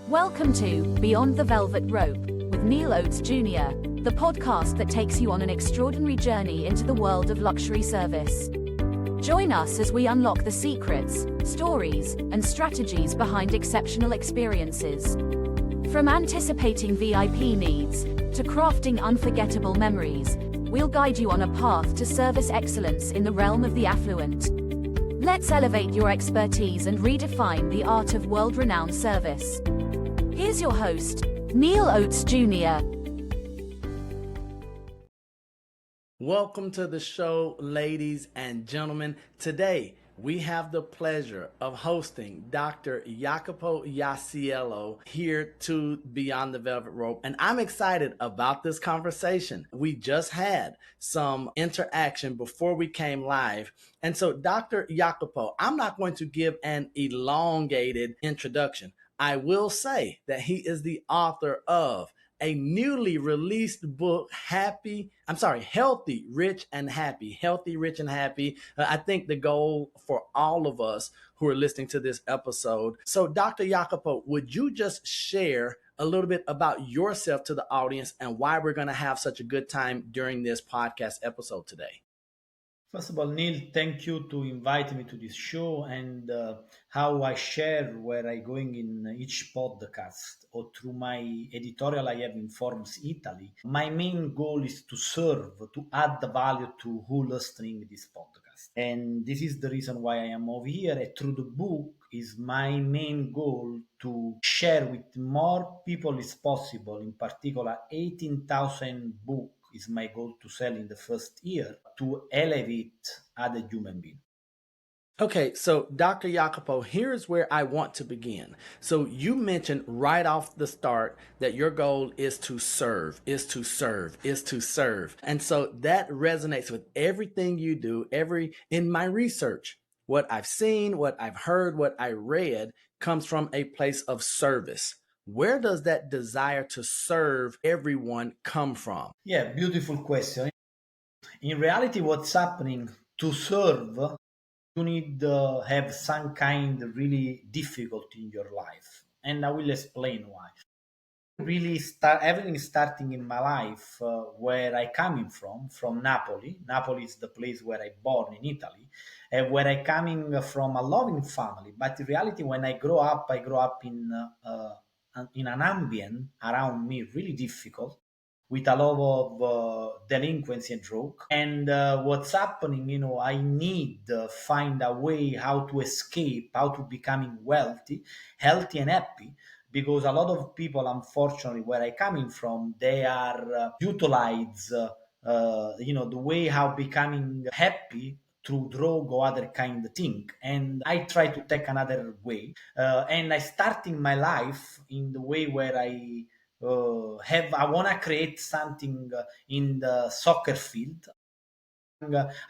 Welcome to Beyond the Velvet Rope with Neil Oates Jr., the podcast that takes you on an extraordinary journey into the world of luxury service. Join us as we unlock the secrets, stories, and strategies behind exceptional experiences. From anticipating VIP needs to crafting unforgettable memories, we'll guide you on a path to service excellence in the realm of the affluent. Let's elevate your expertise and redefine the art of world-renowned service. Here's your host, Neil Oates Jr. Welcome to the show, ladies and gentlemen. Today, we have the pleasure of hosting Dr. Jacopo Iasiello here to Beyond the Velvet Rope, and I'm excited about this conversation. We just had some interaction before we came live, and so Dr. Jacopo, I'm not going to give an elongated introduction. I will say that he is the author of a newly released book, Healthy, Rich, and Happy. Healthy, Rich, and Happy. I think the goal for all of us who are listening to this episode. So, Dr. Jacopo, would you just share a little bit about yourself to the audience and why we're going to have such a good time during this podcast episode today? First of all, Neil, thank you to invite me to this show and how I share where I going in each podcast or through my editorial I have in Forums Italy. My main goal is to serve, to add the value to who listening this podcast. And this is the reason why I am over here. And through the book is my main goal to share with more people as possible, in particular 18,000 books is my goal to sell in the first year to elevate other human beings. Okay, so Dr. Jacopo, here's where I want to begin. So you mentioned right off the start that your goal is to serve. And so that resonates with everything you do. In my research, what I've seen, what I've heard, what I read comes from a place of service. Where does that desire to serve everyone come from? Yeah, beautiful question. In reality, what's happening to serve, you need to have some kind of really difficulty in your life. And I will explain why. Everything starting in my life where I coming from Napoli. Napoli is the place where I born in Italy, and where I coming from a loving family. But in reality, when I grow up in an ambient around me really difficult, with a lot of delinquency and drug. And what's happening, I need to find a way how to escape, how to becoming wealthy, healthy, and happy. Because a lot of people, unfortunately, where I coming from, they are utilize, the way how becoming happy through drug or other kind of thing. And I try to take another way. And I starting my life in the way where I want to create something in the soccer field.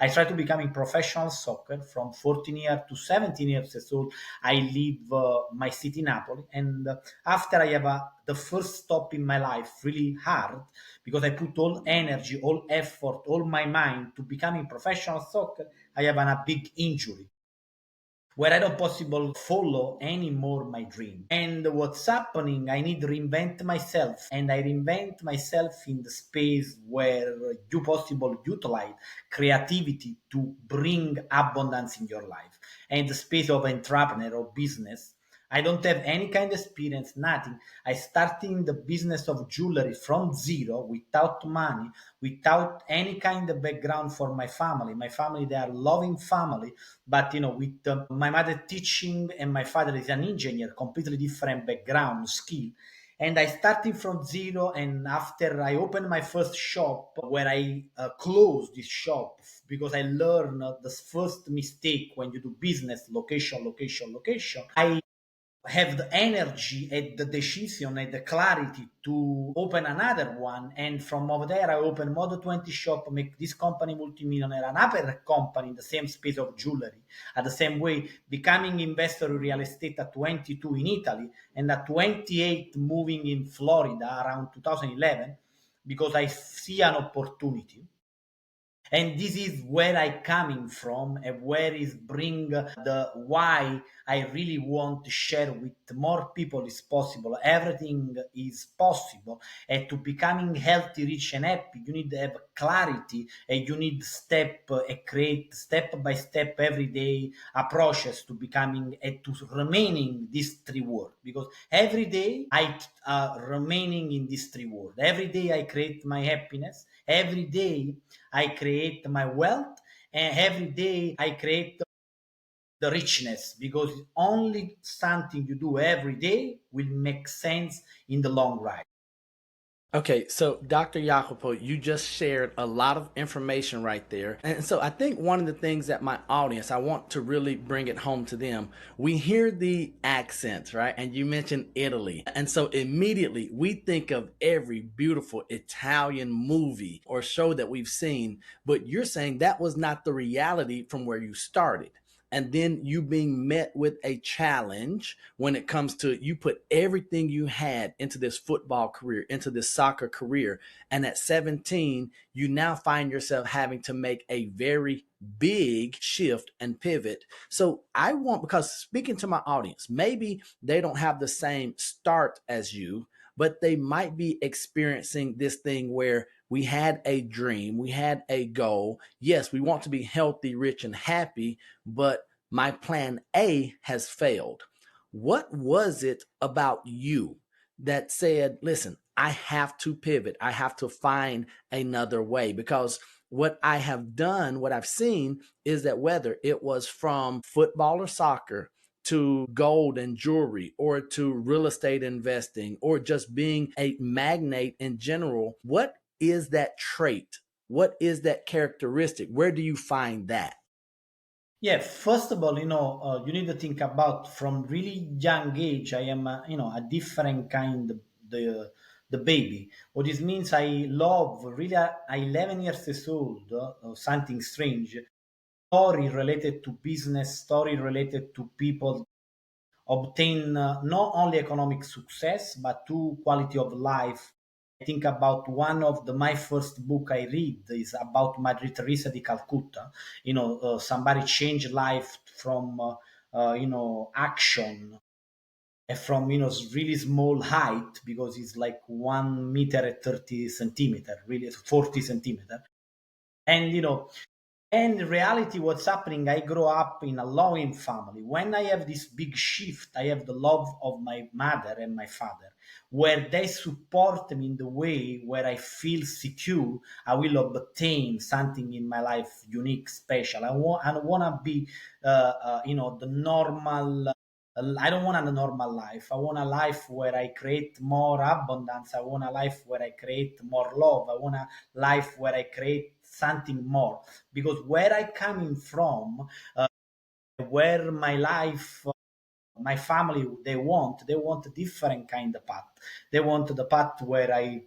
I try to become professional soccer from 14 years to 17 years old. I leave my city, Napoli. And after I have the first stop in my life, really hard, because I put all energy, all effort, all my mind to becoming professional soccer, I have a big injury where I don't possible follow anymore my dream. And what's happening, I need to reinvent myself. And I reinvent myself in the space where you possible utilize creativity to bring abundance in your life. And the space of entrepreneur or business. I don't have any kind of experience, nothing. I starting the business of jewelry from zero, without money, without any kind of background for my family. My family, they are loving family, but with my mother teaching and my father is an engineer, completely different background, skill. And I started from zero, and after I opened my first shop, where I closed this shop because I learned the first mistake when you do business, location. I have the energy and the decision and the clarity to open another one. And from over there, I open more than 20 shop, make this company multimillionaire, another company in the same space of jewelry. At the same way, becoming investor in real estate at 22 in Italy and at 28 moving in Florida around 2011, because I see an opportunity. And this is where I coming from, and where is bring the why I really want to share with more people is possible. Everything is possible, and to becoming healthy, rich, and happy, you need to have clarity, and you need create step by step every day approaches to becoming and to remaining this three word. Because every day I remaining in this three word. Every day I create my happiness. Every day I create my wealth, and every day I create the richness, because only something you do every day will make sense in the long run. Okay, so Dr. Jacopo, you just shared a lot of information right there. And so I think one of the things that my audience, I want to really bring it home to them. We hear the accents, right? And you mentioned Italy. And so immediately we think of every beautiful Italian movie or show that we've seen, but you're saying that was not the reality from where you started, and then you being met with a challenge when it comes to you put everything you had into this football career, into this soccer career, and at 17 you now find yourself having to make a very big shift and pivot. So I want, because speaking to my audience, maybe they don't have the same start as you, but they might be experiencing this thing where we had a dream, we had a goal. Yes, we want to be healthy, rich, and happy, but my plan A has failed. What was it about you that said, listen, I have to pivot, I have to find another way? Because what I have done, what I've seen is that whether it was from football or soccer to gold and jewelry or to real estate investing or just being a magnate in general, what is that trait? What is that characteristic? Where do you find that? Yeah, first of all, you need to think about from really young age. I am, a different kind of the baby. What this means, I love really. I 11 years old. Something strange story related to business, story related to people obtain not only economic success but to quality of life. I think about one of my first book I read is about Madre Teresa di Calcutta. Somebody changed life from action, and from really small height, because it's like 1 meter at 30 centimeter, really 40 centimeter. And and in reality, what's happening, I grow up in a loving family. When I have this big shift, I have the love of my mother and my father, where they support me in the way where I feel secure. I will obtain something in my life unique, special. I don't want to be, the normal. I don't want a normal life. I want a life where I create more abundance. I want a life where I create more love. I want a life where I create something more. Because where I coming from, where my life, my family, they want a different kind of path. They want the path where I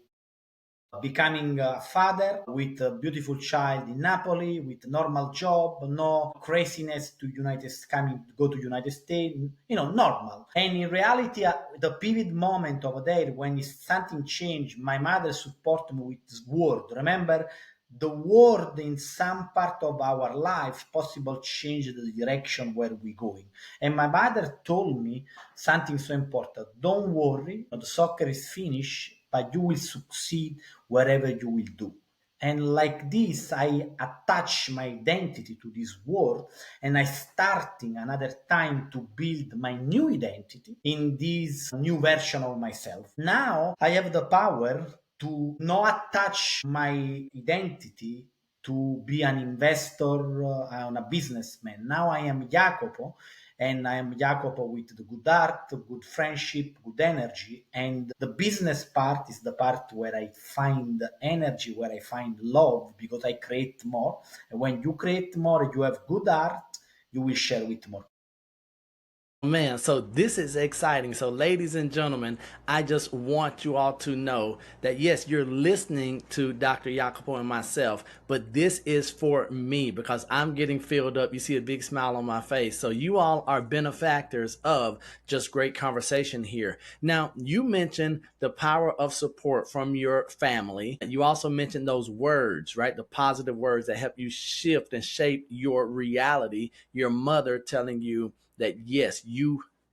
becoming a father with a beautiful child in Napoli with normal job, no craziness to United coming go to United States, normal. And in reality, the pivot moment over there when something changed, my mother support me with this word. Remember, the word in some part of our life possible change the direction where we're going. And my mother told me something so important: don't worry, the soccer is finished, but you will succeed wherever you will do. And like this, I attach my identity to this word, and I starting another time to build my new identity in this new version of myself. Now I have the power to not attach my identity to be an investor and a businessman. Now I am Jacopo, and I am Jacopo with the good art, good friendship, good energy. And the business part is the part where I find energy, where I find love, because I create more. And when you create more, you have good art, you will share with more. Man, so this is exciting. So, ladies and gentlemen, I just want you all to know that yes, you're listening to Dr. Jacopo and myself, but this is for me because I'm getting filled up. You see a big smile on my face. So, you all are benefactors of just great conversation here. Now, you mentioned the power of support from your family. You also mentioned those words, right? The positive words that help you shift and shape your reality. Your mother telling you, that yes,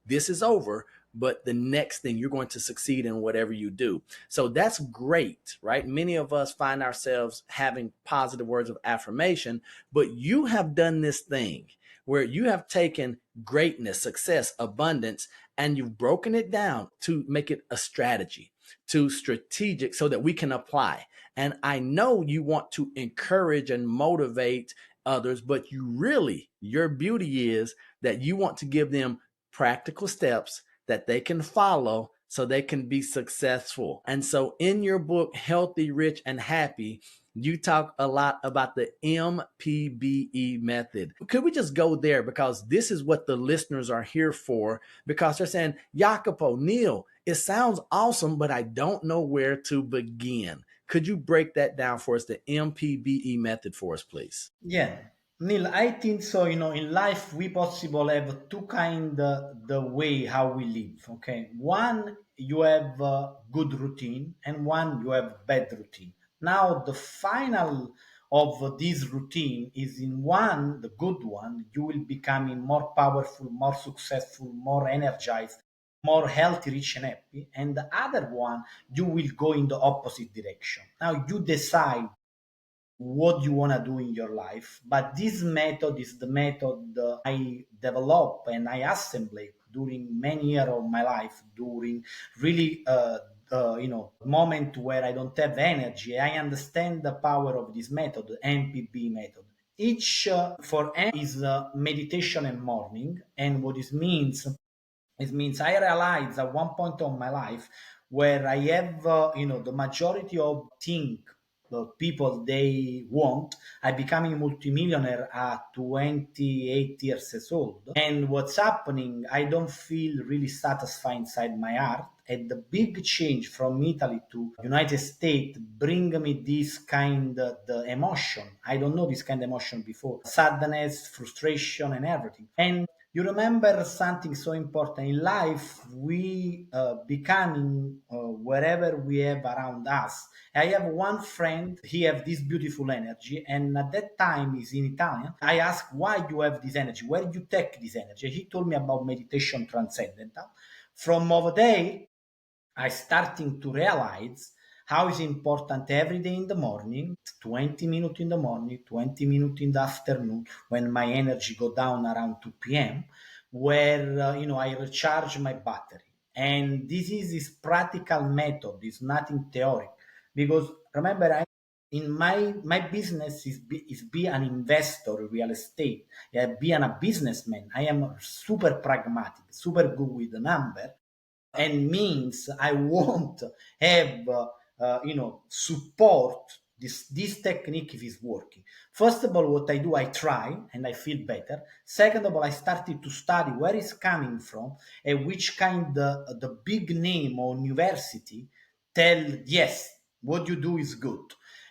this is over, but the next thing you're going to succeed in whatever you do. So that's great, right? Many of us find ourselves having positive words of affirmation, but you have done this thing where you have taken greatness, success, abundance, and you've broken it down to make it a strategy, to strategic so that we can apply. And I know you want to encourage and motivate others, but your beauty is that you want to give them practical steps that they can follow so they can be successful. And so in your book, Healthy, Rich, and Happy, you talk a lot about the MPBE method. Could we just go there? Because this is what the listeners are here for, because they're saying, Jacopo, Neil, it sounds awesome, but I don't know where to begin. Could you break that down for us, the MPBE method for us, please? Yeah, Neil, I think so. In life, we possible have two kind the way how we live. Okay, one you have good routine, and one you have bad routine. Now, the final of this routine is in one, the good one, you will becoming more powerful, more successful, more energized, more healthy, rich, and happy. And the other one, you will go in the opposite direction. Now, you decide what you want to do in your life. But this method is the method I developed and I assembled during many years of my life, during really moment where I don't have energy. I understand the power of this method, MPB method. Each for M is meditation and morning, and what this means, it means I realized at one point of my life where I have, the majority of things the people they want. I becoming multimillionaire at 28 years old. And what's happening, I don't feel really satisfied inside my heart. And the big change from Italy to United States bring me this kind of the emotion. I don't know this kind of emotion before. Sadness, frustration, and everything. And you remember something so important in life, we becoming wherever we have around us. I have one friend, he have this beautiful energy, and at that time he's in Italian. I asked why you have this energy, where you take this energy. He told me about meditation transcendental. From over there, I starting to realize how is important every day in the morning, 20 minutes in the morning, 20 minutes in the afternoon, when my energy go down around 2 p.m., where, I recharge my battery. And this practical method, is nothing theory. Because remember, in my business is be an investor in real estate. Yeah, be a businessman. I am super pragmatic, super good with the number, and means I won't have support this technique if it's working. First of all, what I do, I try and I feel better. Second of all, I started to study where it's coming from and which kind the big name or university tell yes, what you do is good.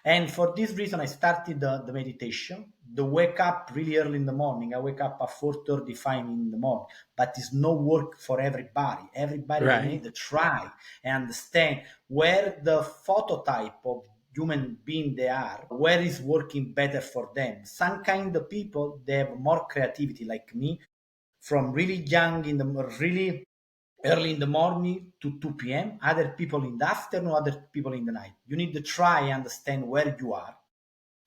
And for this reason, I started the meditation, the wake up really early in the morning. I wake up at 4:35 in the morning, but it's no work for everybody. Everybody they Right. need to try and understand where the phototype of human being they are, where is working better for them. Some kind of people they have more creativity like me, from really young in the really early in the morning to 2 p.m., other people in the afternoon, other people in the night. You need to try and understand where you are.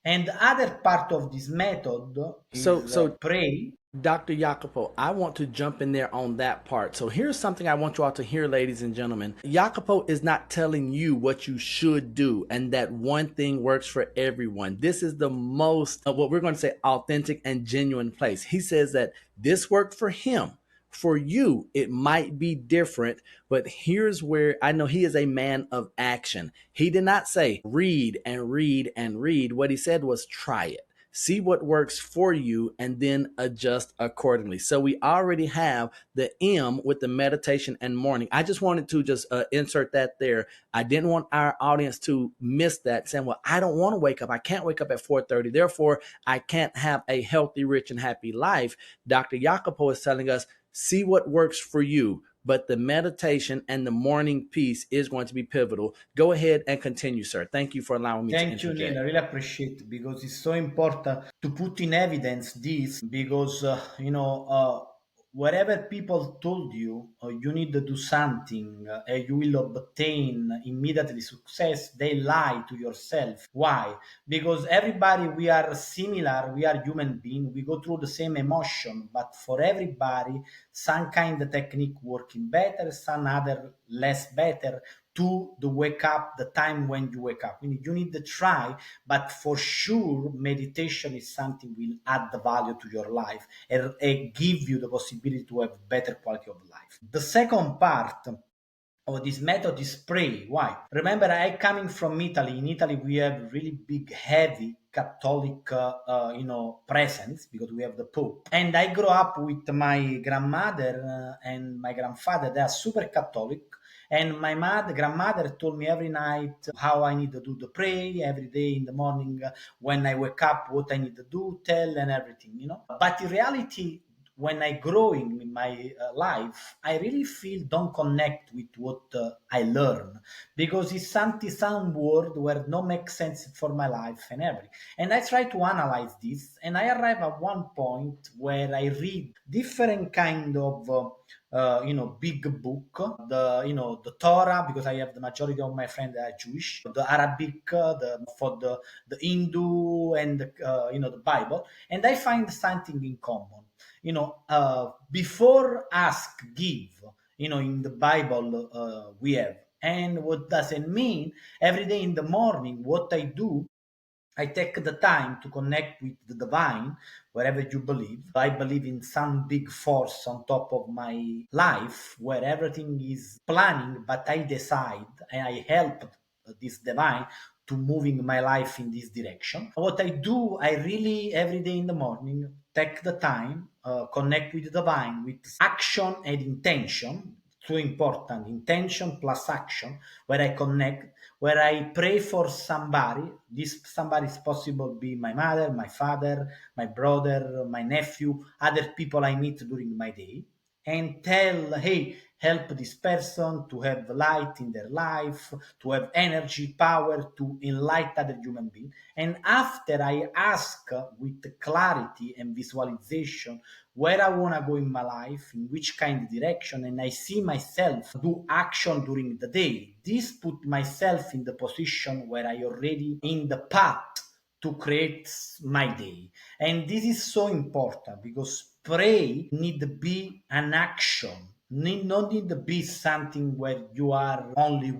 And the other part of this method So, is so pray. Dr. Jacopo, I want to jump in there on that part. So here's something I want you all to hear, ladies and gentlemen. Jacopo is not telling you what you should do and that one thing works for everyone. This is the most, what we're going to say, authentic and genuine place. He says that this worked for him. For you, it might be different, but here's where I know he is a man of action. He did not say read and read and read. What he said was try it. see what works for you, and then adjust accordingly. So we already have the M with the meditation and morning. I just wanted to just insert that there. I didn't want our audience to miss that, saying, well, I don't want to wake up. I can't wake up at 4:30. Therefore, I can't have a healthy, rich, and happy life. Dr. Jacopo is telling us, see what works for you. But the meditation and the morning piece is going to be pivotal. Go ahead and continue, sir. Thank you for allowing me to Thank you, Neil. interject. I really appreciate it because it's so important to put in evidence this because, wherever people told you you need to do something and you will obtain immediately success, they lie to yourself. Why? Because everybody, we are similar, we are human beings, we go through the same emotion, but for everybody, some kind of technique working better, some other less better to the wake up, the time when you wake up. You need to try, but for sure, meditation is something will add the value to your life and give you the possibility to have better quality of life. The second part of this method is pray. Why? Remember, I coming from Italy. In Italy, we have really big, heavy Catholic, presence because we have the Pope. And I grew up with my grandmother and my grandfather. They are super Catholic. And my grandmother told me every night how I need to do the pray every day in the morning when I wake up, what I need to do, tell, and everything. But in reality, when I growing in my life, I really feel don't connect with what I learn because it's something some word where no make sense for my life and everything. And I try to analyze this, and I arrive at one point where I read different kind of big book, the Torah, because I have the majority of my friends that are Jewish, the Arabic, the Hindu, and the Bible, and I find something in common. Before ask, give. In the Bible we have, and what does it mean? Every day in the morning, what I do, I take the time to connect with the divine, wherever you believe. I believe in some big force on top of my life where everything is planning, but I decide and I help this divine to moving my life in this direction. What I do, I really every day in the morning take the time, connect with the divine with action and intention. Too important, intention plus action, where I connect, where I pray for somebody. This somebody is possible be my mother, my father, my brother, my nephew, other people I meet during my day, and tell, hey, help this person to have light in their life, to have energy, power to enlighten other human beings. And after I ask with clarity and visualization where I want to go in my life, in which kind of direction, and I see myself do action during the day. This put myself in the position where I already in the path to create my day. And this is so important because pray need to be an action, need not need to be something where you are only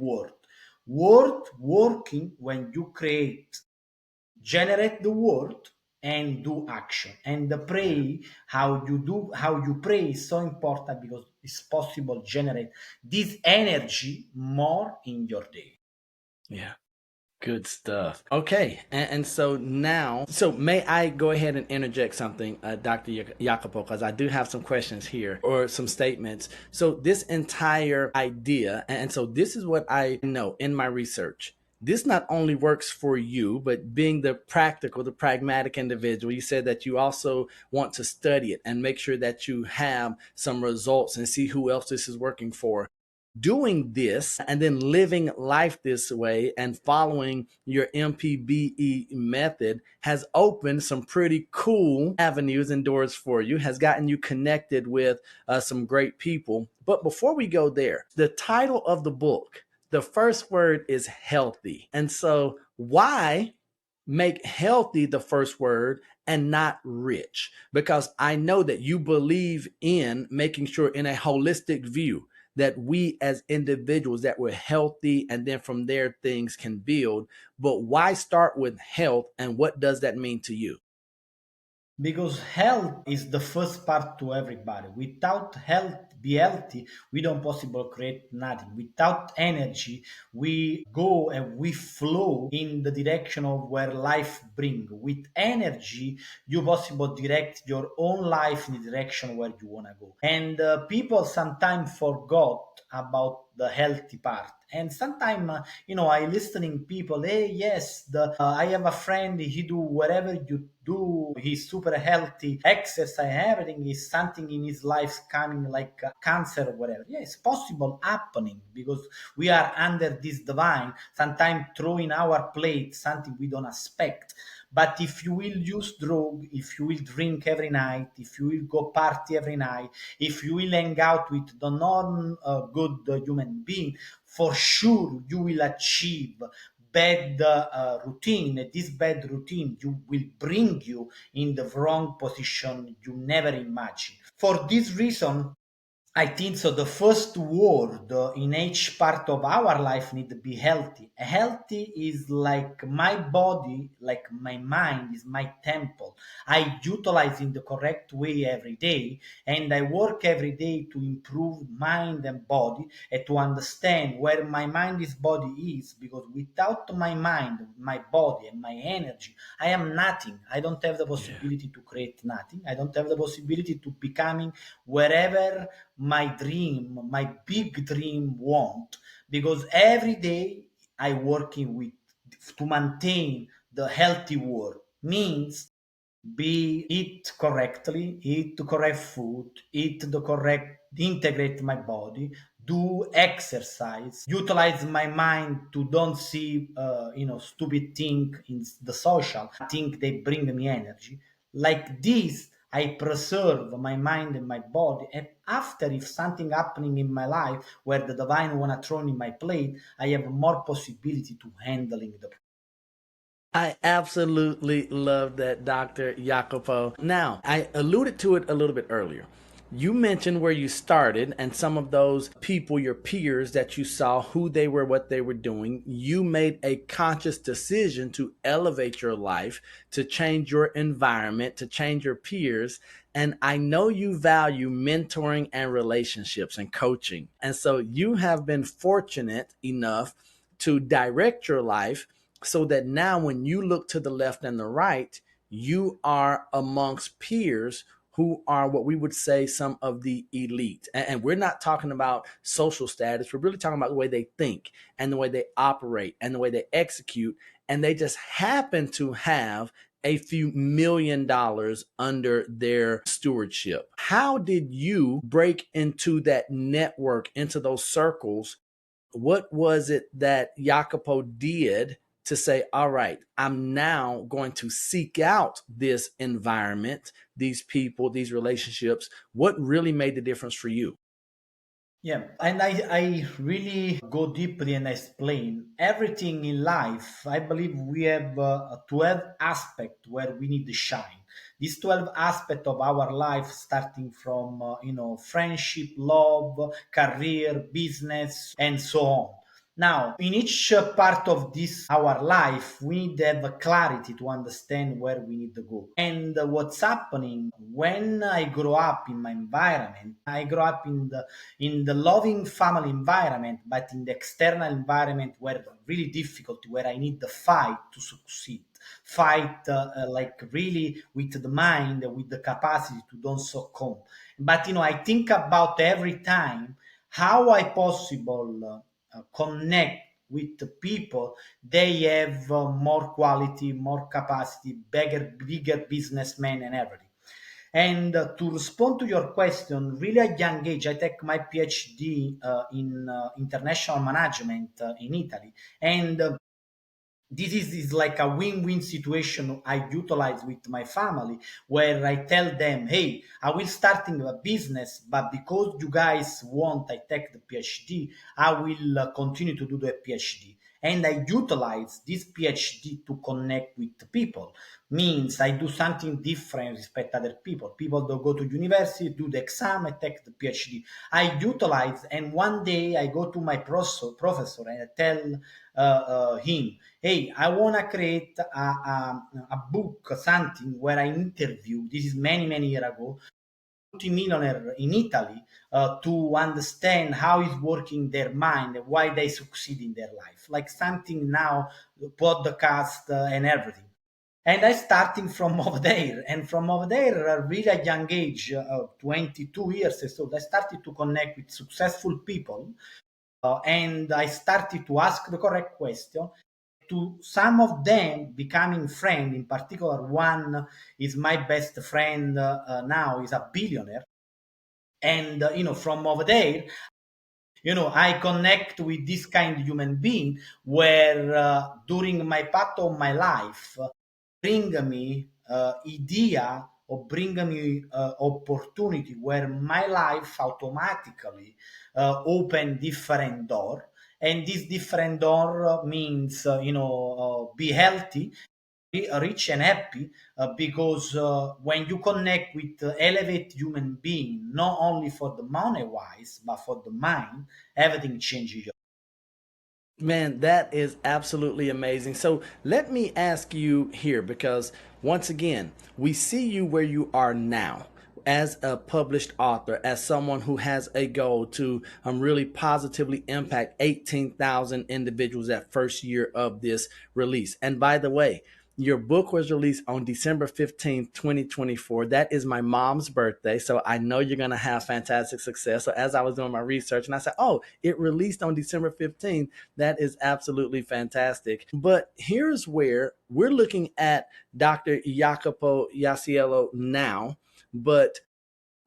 working when you create, generate the word and do action. And the Yeah. pray, how you pray is so important because it's possible generate this energy more in your day. Yeah. Good stuff. Okay, and so now, so may I go ahead and interject something, Dr. Jacopo, because I do have some questions here or some statements. So this entire idea, and so this is what I know in my research. This not only works for you, but being the practical, the pragmatic individual, you said that you also want to study it and make sure that you have some results and see who else this is working for. Doing this and then living life this way and following your MPBE method has opened some pretty cool avenues and doors for you, has gotten you connected with some great people. But before we go there, the title of the book, the first word is healthy. And so why make healthy the first word and not rich? Because I know that you believe in making sure in a holistic view that we as individuals that we're healthy, and then from there things can build. But why start with health, and what does that mean to you? Because health is the first part to everybody. Without health, be healthy, we don't possible create nothing. Without energy, we go and we flow in the direction of where life bring. With energy, you possible direct your own life in the direction where you want to go. And people sometimes forgot about the healthy part. And sometimes I listening people, hey, yes, the I have a friend, he do whatever you do, he's super healthy, exercise, everything is something in his life coming like cancer or whatever. Yeah, it's possible happening because we are under this divine, sometimes throw in our plate something we don't expect. But if you will use drug, if you will drink every night, if you will go party every night, if you will hang out with the non good human being, for sure you will achieve bad routine. This bad routine you will bring you in the wrong position you never imagined. For this reason, I think so. The first word in each part of our life need to be healthy. Healthy is like my body, like my mind is my temple. I utilize in the correct way every day, and I work every day to improve mind and body and to understand where my mind is body is. Because without my mind, my body, and my energy, I am nothing. I don't have the Yeah. possibility to create nothing. I don't have the possibility to becoming wherever my dream, my big dream want, because every day I working with to maintain the healthy world means be eat correctly, eat the correct food, eat the correct, integrate my body, do exercise, utilize my mind to don't see stupid thing in the social. I think they bring me energy. Like this, I preserve my mind and my body. And after, if something happening in my life where the divine wanna throw in my plate, I have more possibility to handling the. I absolutely love that, Dr. Jacopo. Now, I alluded to it a little bit earlier. You mentioned where you started and some of those people, your peers that you saw, who they were, what they were doing. You made a conscious decision to elevate your life, to change your environment, to change your peers. And I know you value mentoring and relationships and coaching. And so you have been fortunate enough to direct your life so that now when you look to the left and the right, you are amongst peers who are what we would say some of the elite. And we're not talking about social status. We're really talking about the way they think and the way they operate and the way they execute. And they just happen to have a few $1 million under their stewardship. How did you break into that network, into those circles? What was it that Jacopo did to say, all right, I'm now going to seek out this environment, these people, these relationships? What really made the difference for you? Yeah, and I really go deeply and explain everything in life. I believe we have a 12 aspect where we need to shine. These 12 aspect of our life, starting from friendship, love, career, business, and so on. Now, in each part of this our life, we need to have a clarity to understand where we need to go. And what's happening when I grow up in my environment, I grow up in the loving family environment, but in the external environment where really difficult, where I need the fight to succeed. Fight like really with the mind, with the capacity to don't succumb. But I think about every time how I possible connect with the people. They have more quality, more capacity, bigger businessmen and everything. And to respond to your question, really at young age, I take my PhD in international management in Italy. And this is like a win-win situation I utilize with my family, where I tell them, hey, I will starting a business, but because you guys want I take the PhD, I will continue to do the PhD. and I utilize this PhD to connect with people. Means I do something different respect other people. People that go to university, do the exam, and take the PhD. I utilize, and one day I go to my professor and I tell him, hey, I want to create a book, something where I interview, this is many, many years ago, multimillionaire in Italy to understand how is working their mind and why they succeed in their life. Like something now, podcast and everything. And I starting from over there, and from over there, at a really young age, 22 years old, I started to connect with successful people, and I started to ask the correct question. To some of them becoming friend, in particular, one is my best friend now, is a billionaire, and from over there, I connect with this kind of human being where during my path of my life bring me idea or bring me opportunity where my life automatically open different door, and this different door means be healthy, be rich and happy, because when you connect with elevate human being, not only for the money wise but for the mind, everything changes. Man, that is absolutely amazing. So let me ask you here, because once again, we see you where you are now as a published author, as someone who has a goal to really positively impact 18,000 individuals that first year of this release. And by the way, your book was released on December 15th, 2024. That is my mom's birthday. So I know you're going to have fantastic success. So as I was doing my research and I said, oh, it released on December 15th. That is absolutely fantastic. But here's where we're looking at Dr. Jacopo Iasiello now, but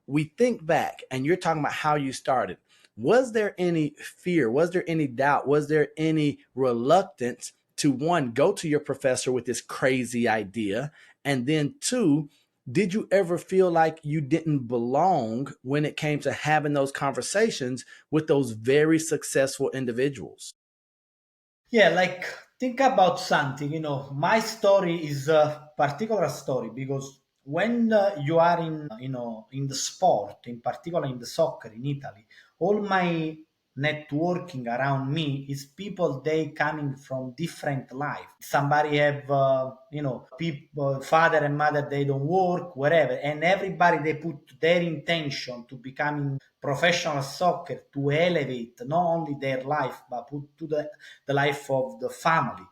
we think back and you're talking about how you started. Was there any fear? Was there any doubt? Was there any reluctance to, one, go to your professor with this crazy idea? And then two, did you ever feel like you didn't belong when it came to having those conversations with those very successful individuals? Yeah, like think about something. My story is a particular story because when you are in the sport, in particular in the soccer in Italy, all my networking around me is people they coming from different life. Somebody have people, father and mother they don't work, whatever, and everybody they put their intention to becoming professional soccer to elevate not only their life but put to the life of the family.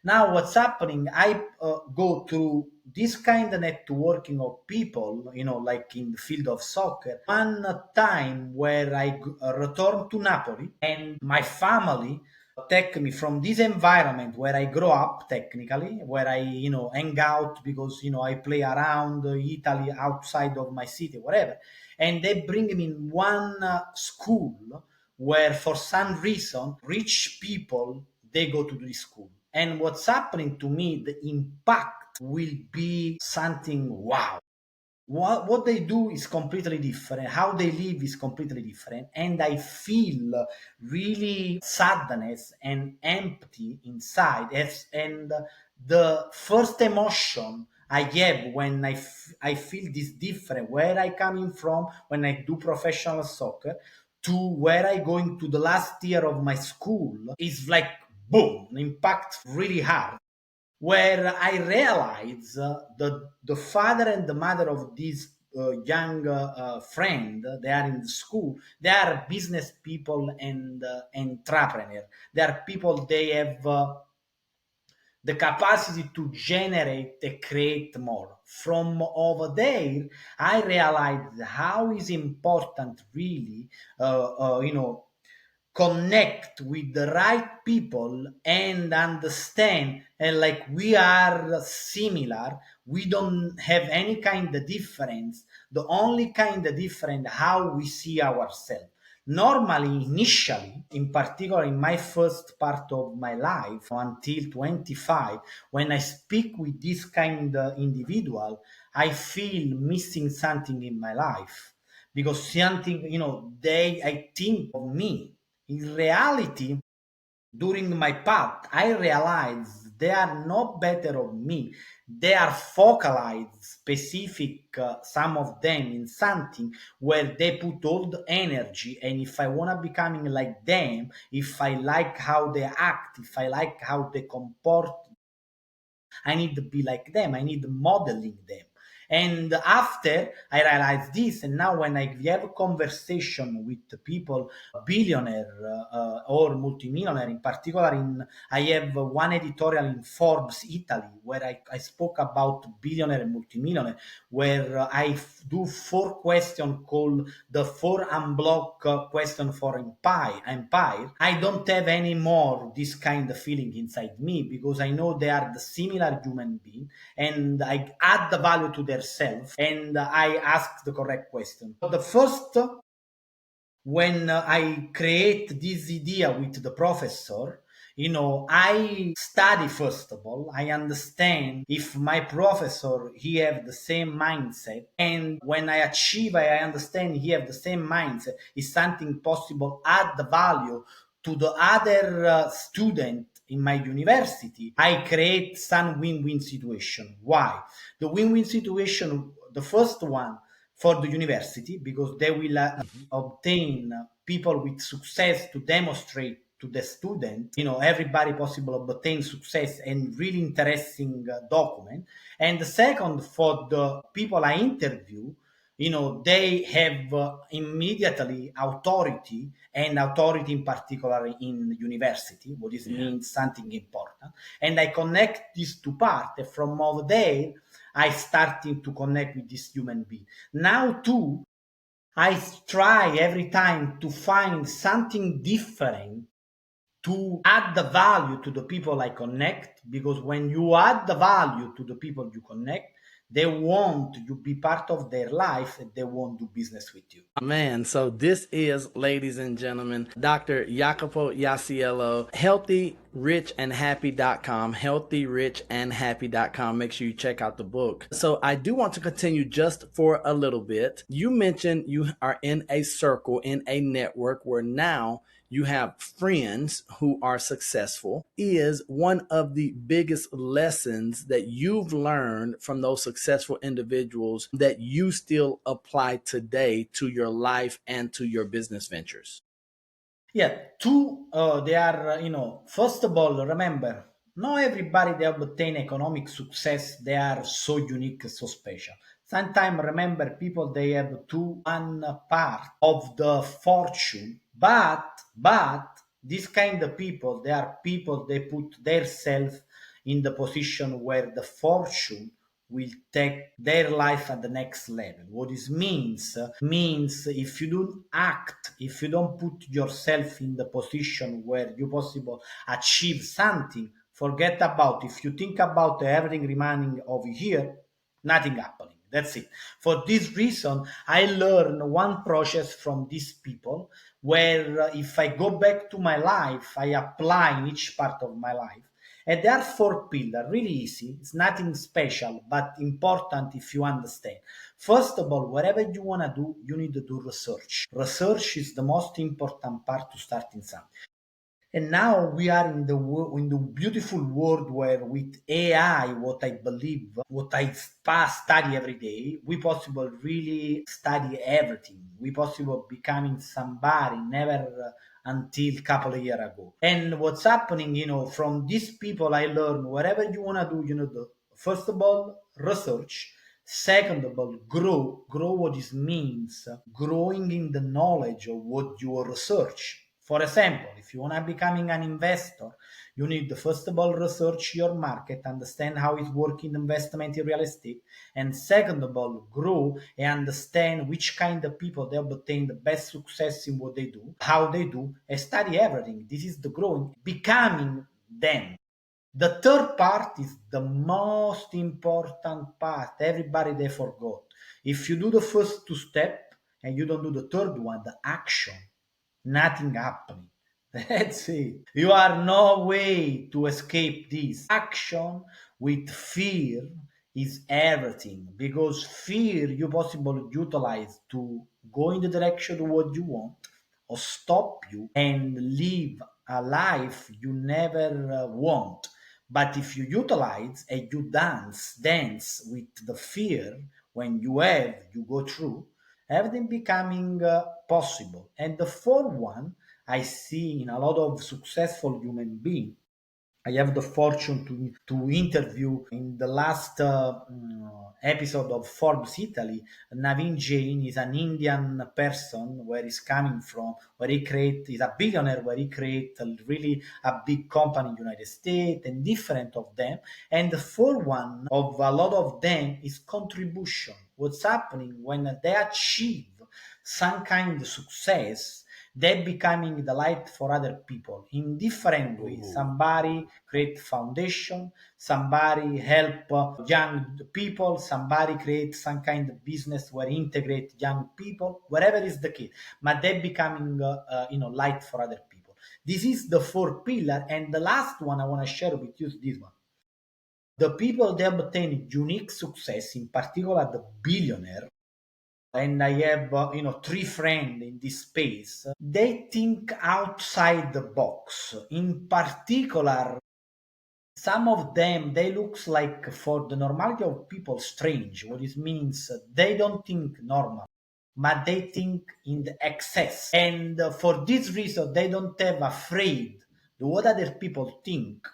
Now, what's happening? I go through this kind of networking of people, like in the field of soccer. One time where I returned to Napoli, and my family take me from this environment where I grow up, technically, where I, hang out because, I play around Italy outside of my city, whatever. And they bring me in one school where for some reason rich people they go to this school, and what's happening to me, the impact will be something wow. What they do is completely different, how they live is completely different, and I feel really sadness and empty inside. And the first emotion I have when I feel this different, where I coming from when I do professional soccer to where I going to the last year of my school, is like boom, impact really hard, where I realized the father and the mother of this young friend, they are in the school, they are business people and entrepreneur. They are people, they have the capacity to generate and create more. From over there, I realized how is important really, connect with the right people and understand, and like we are similar, we don't have any kind of difference. The only kind of difference how we see ourselves. Normally, initially, in particular in my first part of my life until 25, when I speak with this kind of individual, I feel missing something in my life, because something, they I think of me. In reality, during my path, I realized they are not better of me. They are focalized specific, some of them in something where they put all the energy. And if I want to becoming like them, if I like how they act, if I like how they comport, I need to be like them. I need modeling them. And after I realized this, and now when I have a conversation with the people, billionaire or multimillionaire, in particular, I have one editorial in Forbes Italy where I spoke about billionaire and multimillionaire, where do 4 questions called the 4 unblock question for empire. I don't have any more this kind of feeling inside me because I know they are the similar human being and I add the value to their self and I ask the correct question. The first, when I create this idea with the professor, I study first of all. I understand if my professor he have the same mindset, and when I achieve, I understand he have the same mindset. Is something possible? Add the value to the other student in my university. I create some win-win situation. Why? The win-win situation. The first one for the university because they will obtain people with success to demonstrate to the student, everybody possible obtain success and really interesting document. And the second, for the people I interview, they have immediately authority, and authority in particular in university, what is means something important. And I connect these two parts, and from over there, I starting to connect with this human being. Now too, I try every time to find something different to add the value to the people I connect, because when you add the value to the people you connect, they want you be part of their life and they want to do business with you. Man, so this is, ladies and gentlemen, Dr. Jacopo Iasiello, healthyrichandhappy.com, healthyrichandhappy.com. Make sure you check out the book. So I do want to continue just for a little bit. You mentioned you are in a circle, in a network where now you have friends who are successful. Is one of the biggest lessons that you've learned from those successful individuals that you still apply today to your life and to your business ventures? Yeah, two, they are, first of all, remember, not everybody they obtain economic success, they are so unique, so special. Sometimes, remember, people, they have two, one part of the fortune, but this kind of people, they are people, they put their self in the position where the fortune will take their life at the next level. What this means if you don't act, if you don't put yourself in the position where you possible achieve something, forget about. If you think about everything remaining over here, nothing happening. That's it. For this reason, I learned one process from these people where if I go back to my life, I apply in each part of my life. And there are 4 pillars, really easy. It's nothing special, but important if you understand. First of all, whatever you want to do, you need to do research. Research is the most important part to starting something. And now we are in the beautiful world where with AI, what I believe, what I study every day, we possible really study everything. We possible becoming somebody never until couple of years ago. And what's happening, from these people I learn whatever you want to do, first of all, research. Second of all, grow what this means, growing in the knowledge of what you research. For example, if you want to becoming an investor, you need to first of all research your market, understand how it's working investment in real estate, and second of all, grow and understand which kind of people they obtain the best success in what they do, how they do, and study everything. This is the growing, becoming them. The third part is the most important part. Everybody they forgot. If you do the first 2 steps and you don't do the third one, the action, nothing happening. That's it. You are no way to escape this. Action with fear is everything, because fear you possibly utilize to go in the direction of what you want or stop you and live a life you never want. But if you utilize and you dance with the fear when you go through, everything becoming possible. And the fourth one I see in a lot of successful human beings. I have the fortune to interview in the last episode of Forbes Italy. Naveen Jain is an Indian person where he's coming from, where he's a billionaire, where he create really a big company in the United States and different of them. And for one of a lot of them is contribution. What's happening when they achieve some kind of success, they becoming the light for other people in different ways. Ooh. Somebody create foundation, somebody help young people, somebody create some kind of business where integrate young people, whatever is the case, but they becoming light for other people. This is the four pillar. And the last one I want to share with you is this one. The people they obtain unique success, in particular the billionaire, and I have three friends in this space. They think outside the box. In particular, some of them they looks like for the normality of people strange. What it means they don't think normal, but they think in the excess, and for this reason they don't have afraid what other people think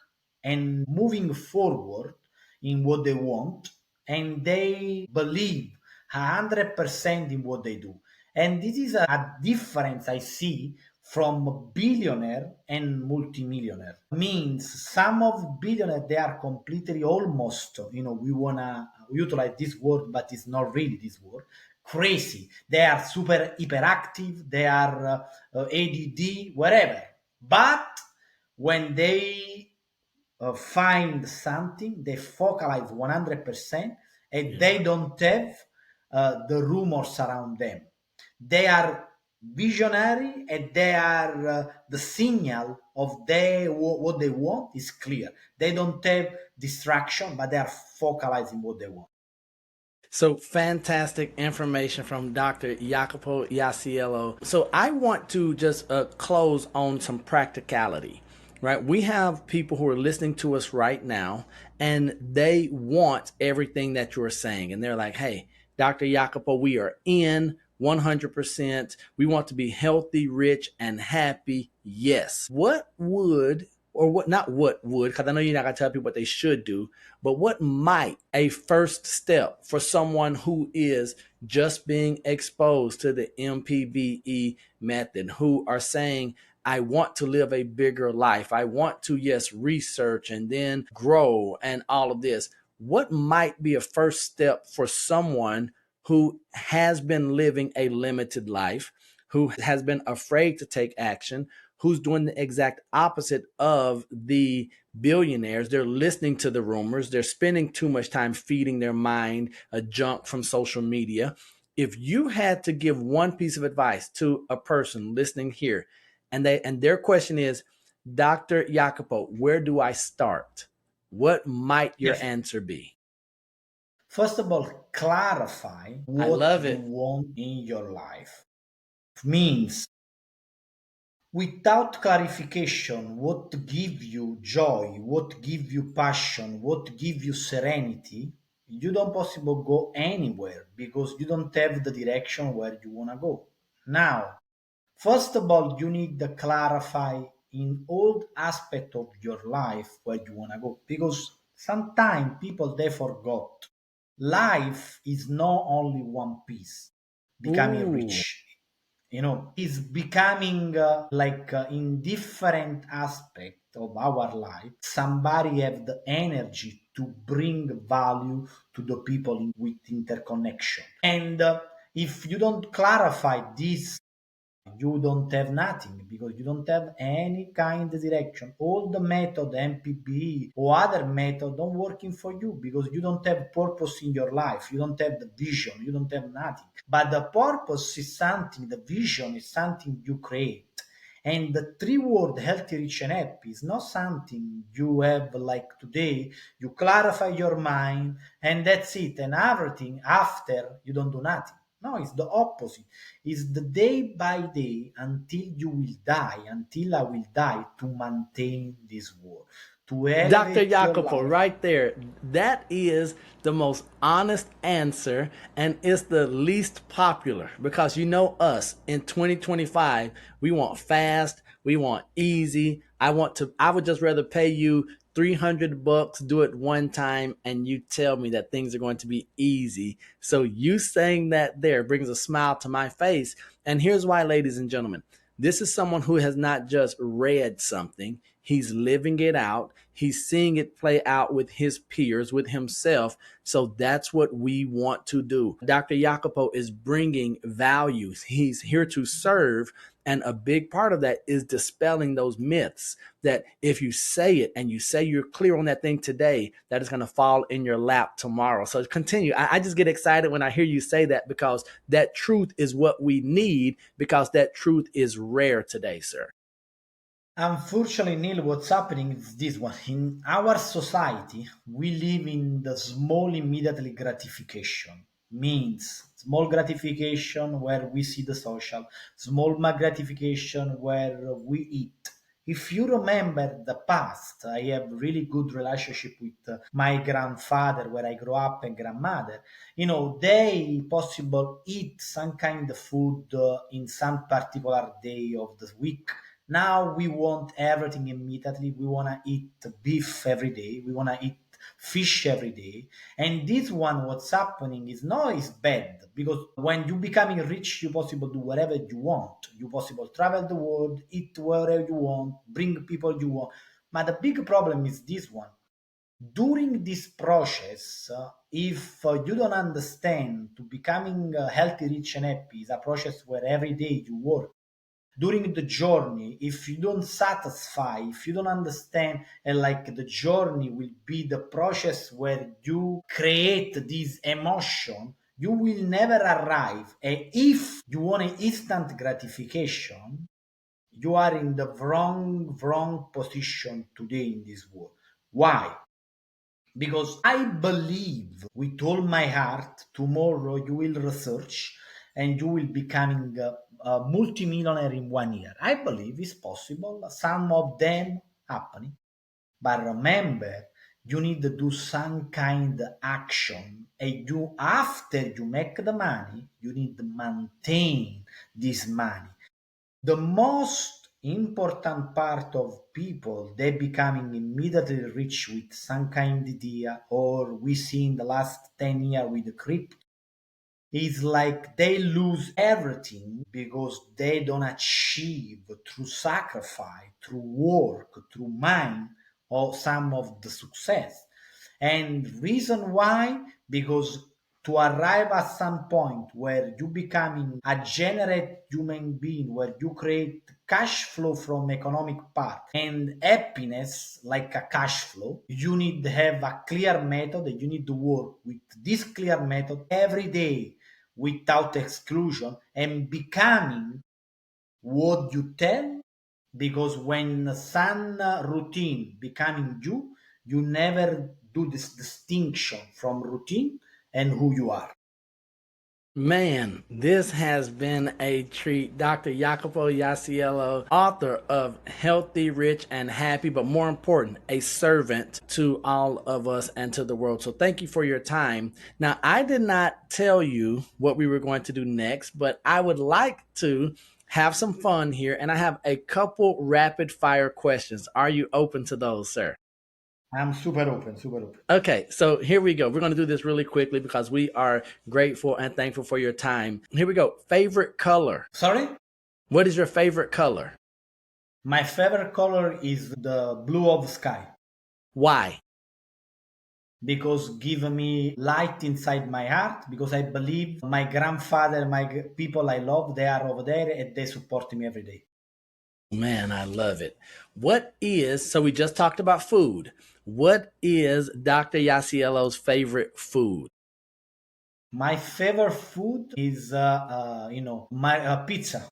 and moving forward in what they want, and they believe 100% in what they do. And this is a difference I see from billionaire and multimillionaire. Means some of billionaire they are completely almost, we wanna utilize this word, but it's not really this word. Crazy. They are super hyperactive. They are ADD, whatever. But when they find something, they focalize 100%, and they don't have the rumors around them. They are visionary, and they are the signal of what they want is clear. They don't have distraction, but they are focalizing what they want. So fantastic information from Dr. Jacopo Iasiello. So I want to just close on some practicality, right? We have people who are listening to us right now, and they want everything that you're saying. And they're like, hey, Dr. Jacopo, we are in 100%. We want to be healthy, rich, and happy. Yes. What would or what not what would, because I know you're not gonna tell people what they should do, but what might a first step for someone who is just being exposed to the MPBE method, who are saying, I want to live a bigger life. I want to, yes, research and then grow and all of this. What might be a first step for someone who has been living a limited life, who has been afraid to take action, who's doing the exact opposite of the billionaires? They're listening to the rumors. They're spending too much time feeding their mind a junk from social media. If you had to give one piece of advice to a person listening here, and their question is, Dr. Jacopo, where do I start? What might your Yes. answer be? First of all, clarify I what love you it. want in your life. Means without clarification, what give you joy, what give you passion, what give you serenity, you don't possible go anywhere because you don't have the direction where you want to go. Now, first of all, you need to clarify in all aspect of your life where you want to go, because sometimes people they forgot life is not only one piece. Becoming Ooh. rich, is becoming in different aspect of our life. Somebody have the energy to bring value to the people with interconnection, and if you don't clarify this, you don't have nothing, because you don't have any kind of direction. All the method MPBE or other method don't working for you because you don't have purpose in your life. You don't have the vision. You don't have nothing. But the purpose is something. The vision is something you create. And the three word healthy, rich, and happy is not something you have like today. You clarify your mind and that's it. And everything after you don't do nothing. No, it's the opposite. It's the day by day until you will die, until I will die, to maintain this war, to Dr. elevate your Jacopo, life. right there. That is the most honest answer, and it's the least popular because you know us in 2025, we want fast, we want easy. I would just rather pay you $300, do it one time, and you tell me that things are going to be easy. So you saying that there brings a smile to my face. And here's why, ladies and gentlemen. This is someone who has not just read something, he's living it out. He's seeing it play out with his peers, with himself. So that's what we want to do. Dr. Jacopo is bringing values. He's here to serve. And a big part of that is dispelling those myths that if you say it and you say you're clear on that thing today, that is going to fall in your lap tomorrow. So continue. I just get excited when I hear you say that because that truth is what we need, because that truth is rare today, sir. Unfortunately, Neil, what's happening is this one. In our society, we live in the small immediately gratification. Means small gratification where we see the social, small gratification where we eat. If you remember the past, I have really good relationship with my grandfather where I grew up and grandmother. They possible eat some kind of food in some particular day of the week. Now we want everything immediately. We want to eat beef every day. We want to eat fish every day. And this one, what's happening is no, it's bad because when you becoming rich, you possible do whatever you want. You possible travel the world, eat wherever you want, bring people you want. But the big problem is this one. During this process, if you don't understand to becoming healthy, rich, and happy is a process where every day you work during the journey. If you don't satisfy, if you don't understand, and like the journey will be the process where you create this emotion, you will never arrive. And if you want an instant gratification, you are in the wrong position today in this world. Why? Because I believe with all my heart tomorrow you will research and you will becoming a multimillionaire in 1 year. I believe it's possible. Some of them happening, but remember, you need to do some kind of action, and you after you make the money, you need to maintain this money. The most important part of people they becoming immediately rich with some kind of idea, or we see in the last 10 years with the crypto, is like they lose everything because they don't achieve through sacrifice, through work, through mind, or some of the success. And reason why? Because to arrive at some point where you becoming a generate human being, where you create cash flow from economic part and happiness like a cash flow, you need to have a clear method, and you need to work with this clear method every day without exclusion and becoming what you tell. Because when sun routine becoming you, you never do this distinction from routine and who you are. Man, this has been a treat. Dr. Jacopo Iasiello, author of Healthy, Rich, and Happy, but more important, a servant to all of us and to the world. So thank you for your time. Now, I did not tell you what we were going to do next, but I would like to have some fun here, and I have a couple rapid fire questions. Are you open to those, sir? I'm super open, super open. Okay, so here we go. We're going to do this really quickly because we are grateful and thankful for your time. Here we go. Favorite color. Sorry? What is your favorite color? My favorite color is the blue of the sky Why? because give me light inside my heart, because I believe my grandfather, people I love, they are over there and they support me every day. Man, I love it. So we just talked about food. What is Dr. Yasiello's favorite food? My favorite food is, my pizza.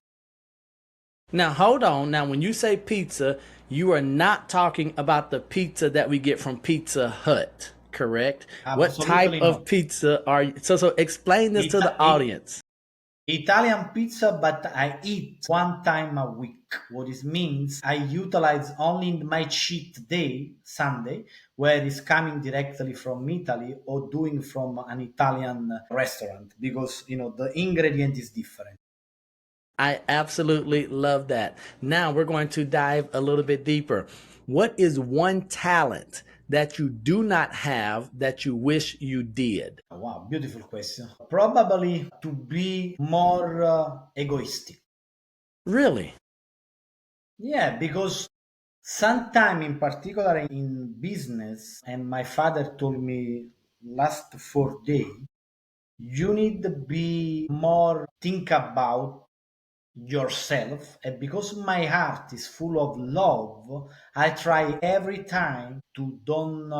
Now, hold on. Now, when you say pizza, you are not talking about the pizza that we get from Pizza Hut, correct? What type Absolutely of not. pizza are you? So explain this to the It, audience. Italian pizza, but I eat one time a week. What it means, I utilize only my cheat day, Sunday, where it's coming directly from Italy or doing from an Italian restaurant because the ingredient is different. I absolutely love that. Now we're going to dive a little bit deeper. What is one talent that you do not have that you wish you did? Wow, beautiful question. Probably to be more egoistic. Really? Yeah, because sometime in particular in business, and my father told me last 4 day, you need to be more think about yourself. And because my heart is full of love, I try every time to don't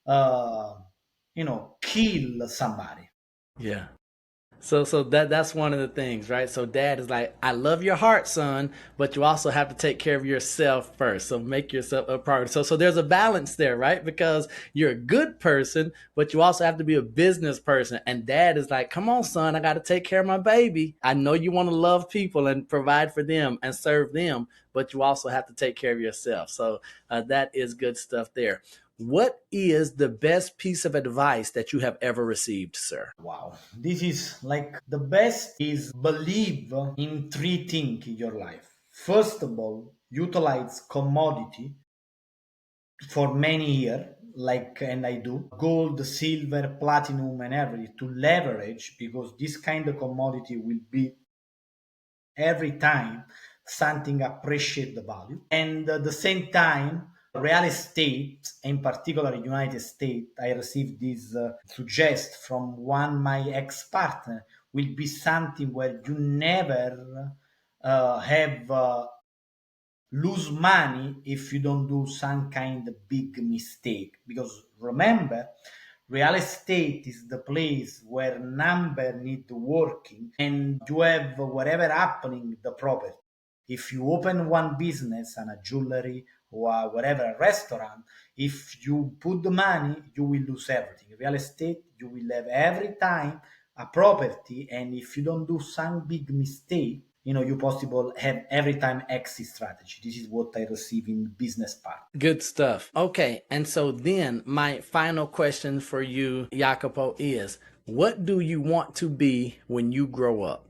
uh, kill somebody. Yeah. So that's one of the things, right? So dad is like, I love your heart, son, but you also have to take care of yourself first. So make yourself a priority. So there's a balance there, right? Because you're a good person, but you also have to be a business person. And dad is like, come on, son, I got to take care of my baby. I know you want to love people and provide for them and serve them, but you also have to take care of yourself. So that is good stuff there. What is the best piece of advice that you have ever received, sir? Wow, this is like the best is believe in three things in your life. First of all, utilize commodity for many years, like and I do gold, silver, platinum, and everything to leverage because this kind of commodity will be every time something appreciate the value, and at the same time real estate, in particular United States, I received this suggest from one my ex-partner, will be something where you never have lose money if you don't do some kind of big mistake, because remember, real estate is the place where number need working and you have whatever happening the property. If you open one business and a jewelry or whatever a restaurant, if you put the money you will lose everything. Real estate, you will have every time a property, and if you don't do some big mistake, you possible have every time exit strategy. This is what I receive in business part. Good stuff. Okay, and so then my final question for you, Jacopo, is what do you want to be when you grow up?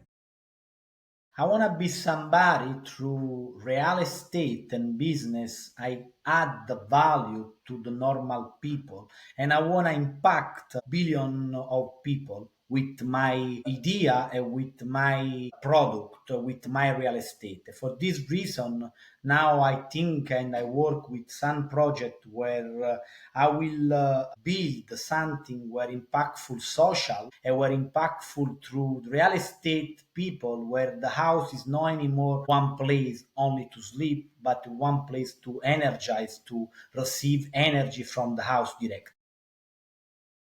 I want to be somebody through real estate and business. I add the value to the normal people, and I want to impact billion of people with my idea and with my product, with my real estate. For this reason, now I think and I work with some project where I will build something where impactful social and where impactful through real estate people, where the house is not anymore one place only to sleep, but one place to energize, to receive energy from the house direct.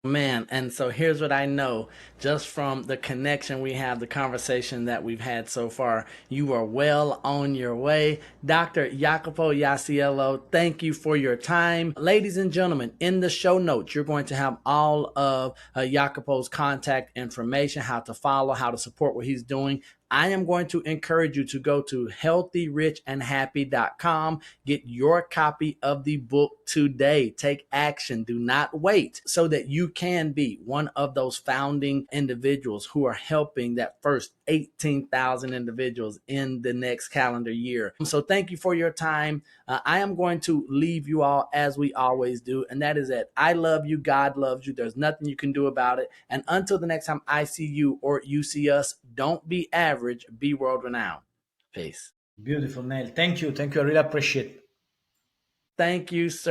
Man, and so here's what I know just from the connection we have, the conversation that we've had so far. You are well on your way. Dr. Jacopo Iasiello, thank you for your time. Ladies and gentlemen, in the show notes, you're going to have all of Jacopo's contact information, how to follow, how to support what he's doing. I am going to encourage you to go to healthyrichandhappy.com. Get your copy of the book today. Take action. Do not wait, so that you can be one of those founding individuals who are helping that first 18,000 individuals in the next calendar year. So thank you for your time. I am going to leave you all as we always do, and that is that I love you. God loves you. There's nothing you can do about it. And until the next time I see you or you see us, don't be average, be world renowned. Peace. Beautiful, Neil. Thank you. Thank you. I really appreciate it. Thank you, sir.